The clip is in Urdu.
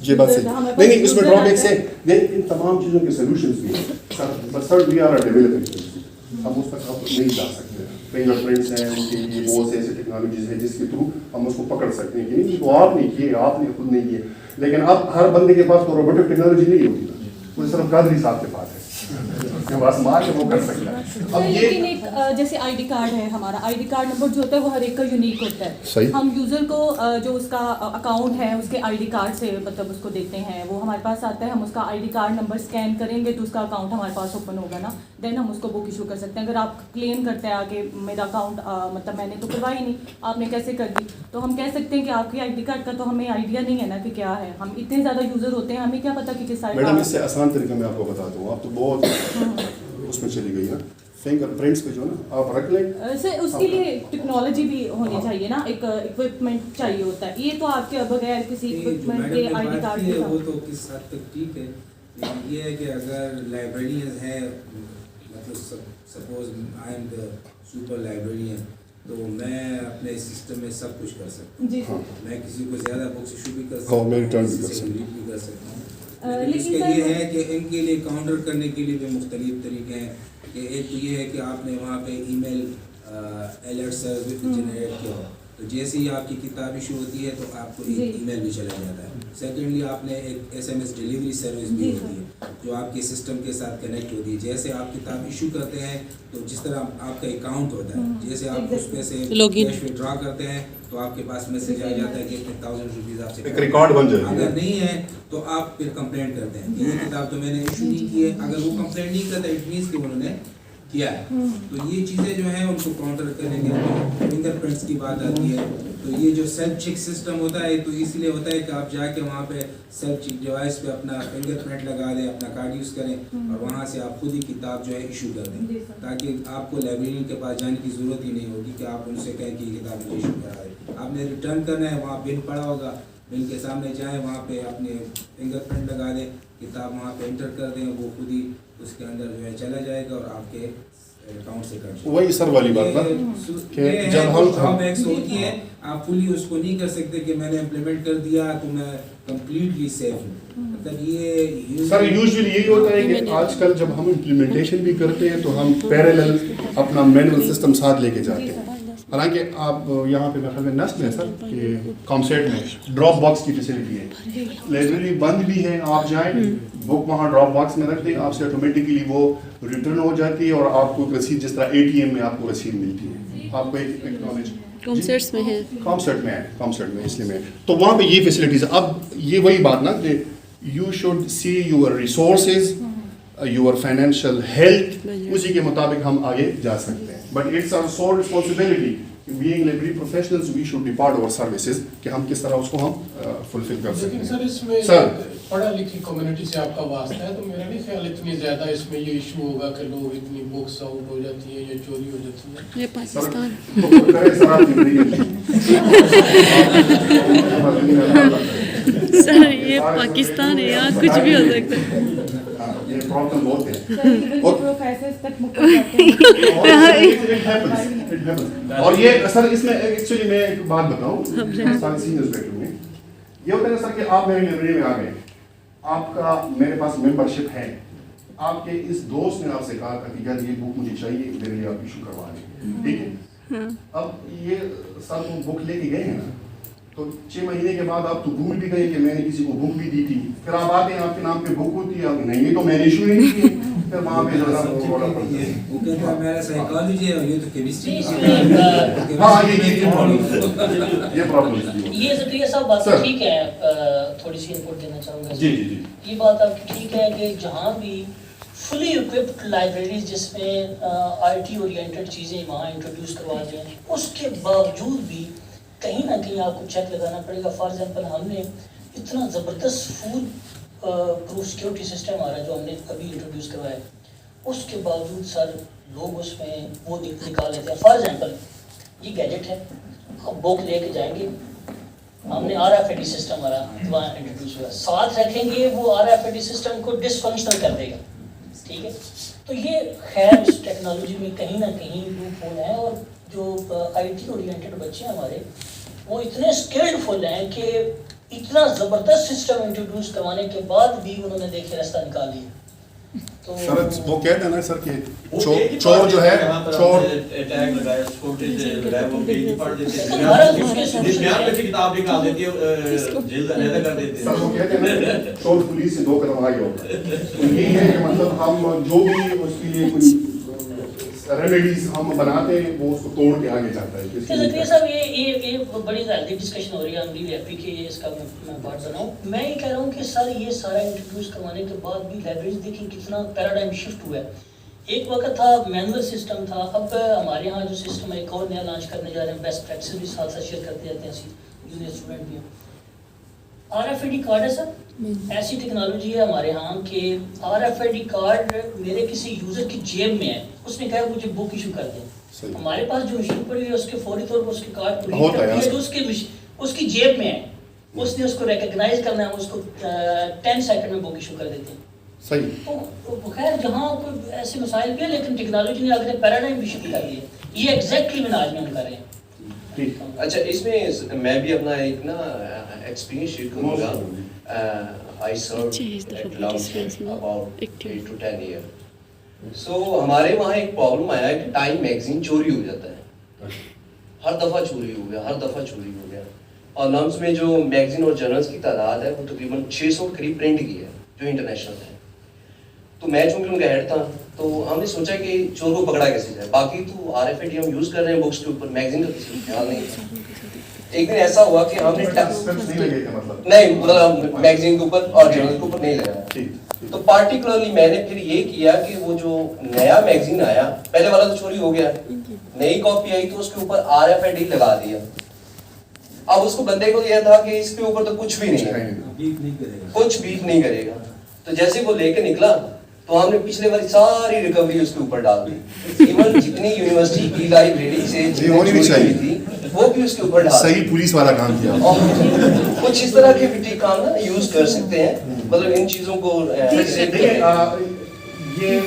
یہ بات صحیح نہیں اس میں ڈرا بیکس ہیں ان تمام چیزوں کے سولوشنز بھی ہیں سر وی آر ڈیولپنگ ہم اس تک نہیں جا سکتے فنگر پرنٹس ہیں ان کے لیے بہت سے ایسی ٹیکنالوجیز ہیں جس کے تھرو ہم اس کو پکڑ سکتے ہیں کہ نہیں وہ آپ نہیں کیے آپ نے خود نہیں کیے لیکن اب ہر بندے کے پاس تو روبوٹک ٹیکنالوجی نہیں ہوتی نا وہ صرف قادری صاحب کے پاس ہے بس مار کے وہ کر سکتا ہے. اب لیکن ایک جیسے آئی ڈی کارڈ ہے ہمارا آئی ڈی کارڈ نمبر جو ہوتا ہے وہ ہر ایک کا یونیک ہوتا ہے. ہم یوزر کو جو اس کا اکاؤنٹ ہے اس کے آئی ڈی کارڈ سے مطلب اس کو دیتے ہیں وہ ہمارے پاس آتا ہے ہم اس کا I D card number scan کریں گے تو اس کا اکاؤنٹ ہمارے پاس اوپن ہوگا نا دین ہم اس کو بک ایشو کر سکتے ہیں. اگر آپ کلیم کرتے ہیں آگے میرا اکاؤنٹ مطلب میں نے تو کروائی نہیں آپ نے کیسے کر دی تو ہم کہہ سکتے ہیں کہ آپ کی آئی ڈی کارڈ کا تو ہمیں آئیڈیا نہیں ہے نا کہ کیا ہے. ہم اتنے زیادہ یوزر ہوتے ہیں ہمیں کیا پتا کہ کس میڈم اس سے آسان طریقہ میں آپ کو بتاتا ہوں آپ تو بہت اس میں چلی گئی نا فنگر پرنٹس پہ جو نا آپ رکھ لیں اس کے لیے ٹیکنالوجی بھی ہونی چاہیے نا ایک اکوپمنٹ چاہیے ہوتا ہے. یہ تو آپ کے بغیر کسی اکوپمنٹ کے آئی ڈی کارڈ وہ تو کس حد تک ٹھیک ہے لیکن یہ ہے کہ اگر لائبریریز ہے مطلب suppose I am the super librarian تو میں اپنے سسٹم میں سب کچھ کر سکتا ہوں. میں کسی کو زیادہ بکس ایشو بھی کر سکتا ہوں میں ریٹرن بھی کر سکتا ہوں. اس کے یہ ہے کہ ان کے لیے کاؤنٹر کرنے کے لیے بھی مختلف طریقے ہیں کہ ایک تو یہ ہے کہ آپ نے وہاں پہ ای میل الرٹ سروس جنریٹ کیا ہو تو جیسے ہی آپ کی کتاب ایشو ہوتی ہے تو آپ کو ایک ای میل بھی چلا جاتا ہے. سیکنڈلی آپ نے ایک S M S delivery service بھی ہوتی ہے جو آپ کے سسٹم کے ساتھ کنیکٹ ہوتی ہے. جیسے آپ کتاب ایشو کرتے ہیں تو جس طرح آپ کا اکاؤنٹ ہوتا ہے جیسے آپ اس پہ سے کیش وڈرا کرتے ہیں تو آپ کے پاس میسج آ جاتا ہے کہ اتنے 1000 روپیز آپ سے ایک ریکارڈ بن جائے. اگر نہیں ہے تو آپ پھر کمپلینٹ کرتے ہیں کہ یہ کتاب تو میں نے ایشو نہیں کی ہے. اگر وہ کمپلینٹ نہیں کرتا اٹ مینس کہ انہوں نے کیا ہے. تو یہ چیزیں جو ہیں ان کو کاؤنٹر کرنے کے لیے فنگر پرنٹس کی بات آتی ہے. تو یہ جو سیلف چیک سسٹم ہوتا ہے تو اس لیے ہوتا ہے کہ آپ جا کے وہاں پہ سیلف چیک ڈیوائس پہ اپنا فنگر پرنٹ لگا دیں اپنا کارڈ یوز کریں اور وہاں سے آپ خود ہی کتاب جو ہے ایشو کر دیں تاکہ آپ کو لائبریرین کے پاس جانے کی ضرورت ہی نہیں ہوگی کہ آپ ان سے کہیں کہ یہ کتاب ایشو کرا دیں. آپ نے ریٹرن کرنا ہے وہاں بل پڑا ہوگا بل کے سامنے جائیں وہاں پہ اپنے فنگر پرنٹ لگا دیں کتاب وہاں پہ انٹر کر دیں وہ خود ہی اس کے اندر جو ہے چلا جائے گا اور آپ کے اکاؤنٹ سے کٹ جائے. وہی سر والی بات نا کہ جب ہم ایکس ہوتی ہے آپ فلی اس کو نہیں کر سکتے کہ میں نے امپلیمنٹ کر دیا تو میں کمپلیٹلی سیف ہوں. مطلب یہ سر یوزلی یہی ہوتا ہے کہ آج کل جب ہم امپلیمنٹیشن بھی کرتے ہیں تو ہم پیریلل اپنا مینول سسٹم ساتھ لے کے جاتے ہیں. حالانکہ آپ یہاں پہ میرے نسٹ میں سر کہ کامسیٹ میں ڈراپ باکس کی فیسلٹی ہے. لائبریری بند بھی ہے آپ جائیں بک وہاں ڈراپ باکس میں رکھ دیں آپ سے آٹومیٹکلی وہ ریٹرن ہو جاتی ہے اور آپ کو رسید جس طرح اے ٹی ایم میں آپ کو رسید ملتی ہے. آپ کو ایک ایکنالج کامسیٹس میں ہے کامسیٹ میں اس لیے میں تو وہاں پہ یہ فیسلٹیز. اب یہ وہی بات نا کہ you should see your resources your financial health اسی کے مطابق ہم آگے جا سکتے ہیں. But it's our sole responsibility being library professionals we should depart over services کہ ہم کس طرح اس کو ہم فلفل کر سکتے ہیں. سر اس میں پڑھا لکھی کمیونٹی سے آپ کا واسطہ ہے تو میرا نہیں خیال اتنی زیادہ اس میں یہ ایشو ہوگا کہ لوگ اتنی بکس آؤٹ ہو جاتی ہیں یا چوری ہو جاتی ہیں. یہ پاکستان سر یہ پاکستان ہے یہاں کچھ بھی ہو سکتا ہے. یہ پرابلم بہت ہے اور یہ سر اس میں ایکچولی میں ایک بات بتاؤں سارے سینئرز بیٹھے ہوئے یہ ہوتا ہے سر کہ آپ میری لائبریری میں آ گئے آپ کا میرے پاس ممبرشپ ہے آپ کے اس دوست نے آپ سے کہا کہ یار یہ بک مجھے چاہیے میرے لیے آپ ایشو کروا دیں ٹھیک ہے. اب یہ سر وہ بک لے کے گئے ہیں نا تو 6 مہینے کے بعد آپ تو بھول بھی گئے کہ میں نے کسی کو بک بھی دی تھی. پھر آپ آتے ہیں آپ کے نام پہ بک ہوتی ہے آپ نہیں یہ تو میں نے ایشو نہیں کی پھر وہاں پہ وہ کہتا ہے میرا سائیکالوجی ہے اور یہ تو کیمسٹری ہاں یہ پرابلم یہ زکریا صاحب بات ٹھیک ہے تھوڑی سی انپٹ دینا چاہوں گا. جی جی جی یہ بات آپ کی ٹھیک ہے کہ جہاں بھی فلی اکوپڈ لائبریریز جس میں آئی ٹی اورینٹڈ چیزیں وہاں انٹروڈیوس کروا دیں اس کے باوجود بھی کہیں نہ کہیں آپ کو چیک لگانا پڑے گا. فار ایگزامپل ہم نے اتنا زبردست فول پروف سیکورٹی سسٹم ہمارا جو ہم نے ابھی انٹروڈیوس کروایا اس کے باوجود سر لوگ اس میں وہ نکال لیتے ہیں. فار ایگزامپل یہ گیجٹ ہے ہم بک لے کے جائیں گے ہم نے R F A D system ہمارا وہاں انٹروڈیوس ہوا ساتھ رکھیں گے وہ R F A D system کو ڈس فنکشنل کر دے گا ٹھیک ہے. تو یہ خیر اس ٹیکنالوجی میں کہیں نہ کہیں لوپ ہول ہے اور جو آئی ٹی اورینٹڈ بچے ہیں ہمارے وہ اتنے اسکلڈ فل ہیں کہ اتنا زبردست سسٹم انٹروڈیوس کروانے کے بعد بھی انہوں نے دیکھے راستہ نکال لیا. تو سر وہ کہتے ہیں نا سر کہ چور جو ہے چور اٹیک لگایا سکوٹی سے لگایا وہ پیج پڑھ دیتے ہیں بیان میں کتاب نکال دیتی ہے جلد علیحدہ کر دیتے ہیں. سر وہ کہتے ہیں نا چور پولیس سے 2 قدم آگے ہوتا ہے. تو یہی ہے کہ مطلب ہم جو بھی اس کے لیے کوئی ریمیڈیز ہم بناتے ہیں وہ اس کو توڑ کے آگے جاتا ہے. زکریا صاحب یہ بڑی ہیلدی ڈسکشن ہو رہی ہے. ہم ریلی ہیپی کہ اس کا میں پارٹ بناؤں. میں یہ کہہ رہا ہوں کہ سر یہ سارا انٹروڈیوس کروانے کے بعد بھی لائبریریز دیکھیں کتنا پیراڈائم شفٹ ہوا ہے. ایک وقت تھا مینول سسٹم تھا, اب ہمارے یہاں جو سسٹم ہے ایک اور نیا لانچ کرنے جا رہے ہیں, بیسٹ پریکٹس بھی ساتھ ساتھ شیئر کرتے جاتے ہیں جونیئر اسٹوڈنٹ بھی. RFID کارڈ ہے سر, ایسی ٹیکنالوجی ہے ہمارے ہاں کہ RFID کارڈ میرے کسی یوزر کی جیب میں ہے, اس نے کہا مجھے بک ایشو کر دیں. ہمارے پاس جو مشین پڑی ہوئی ہے اس کے فوری طور پر اس کے کارڈ کو ریڈ کرتی ہے جو اس کی جیب میں ہے, اس نے اس کو ریکگنائز کرنا ہے, اس کو 10 سیکنڈ میں بک ایشو کر دیتے ہیں. صحیح. تو خیر جہاں کوئی ایسے مسائل بھی ہیں لیکن ٹیکنالوجی نے آگے پیراڈائم بھی شفٹ کر دیا. یہ ایگزیکٹلی میں آج میں ہم کر رہے ہیں. اچھا اس میں میں بھی اپنا ایک نا ایکسپیرینس شیئر کروں گا. I served at Cloud about 8 to 10 years. So ہمارے وہاں ایک پرابلم آیا کہ ٹائم میگزین چوری ہو جاتا ہے. ہر دفعہ چوری ہو گیا. اور لمس میں جو میگزین اور جرنلز کی تعداد ہے وہ تقریباً 600 کے قریب پرنٹ کی ہے جو انٹرنیشنل ہے. تو میں چونکہ ان کا ہیڈ تھا تو ہم نے سوچا کہ چور کو پکڑا کیسے جائے. باقی تو RFID ہم یوز کر رہے ہیں بکس کے اوپر, میگزین کا کسی کو خیال نہیں تھا. ایک دن ایسا ہوا کہ ہم نے نہیں مطلب میگزین کے اوپر اور جرنل کے اوپر نہیں لگایا. تو پارٹیکولرلی میں نے پھر یہ کیا کہ وہ جو نیا میگزین آیا, پہلے والا تو چوری ہو گیا, نئی کاپی آئی تو اس کے اوپر RFID لگا دیا. اب اس کو بندے کو یہ تھا کہ اس کے اوپر تو کچھ بھی نہیں ہے, کچھ بیپ نہیں کرے گا. تو جیسے وہ لے کے نکلا تو ہم نے پچھلے والی ساری ریکوری اس کے اوپر ڈال دی. ایون جتنی یونیورسٹی کی لائبریری سے ہونی بھی چاہیے تھی وہ بھی اس کے اوپر ڈال. صحیح پولیس والا کام کیا. کچھ اس طرح کے وٹی کام نا یوز کر سکتے ہیں, مطلب ان چیزوں کو یہ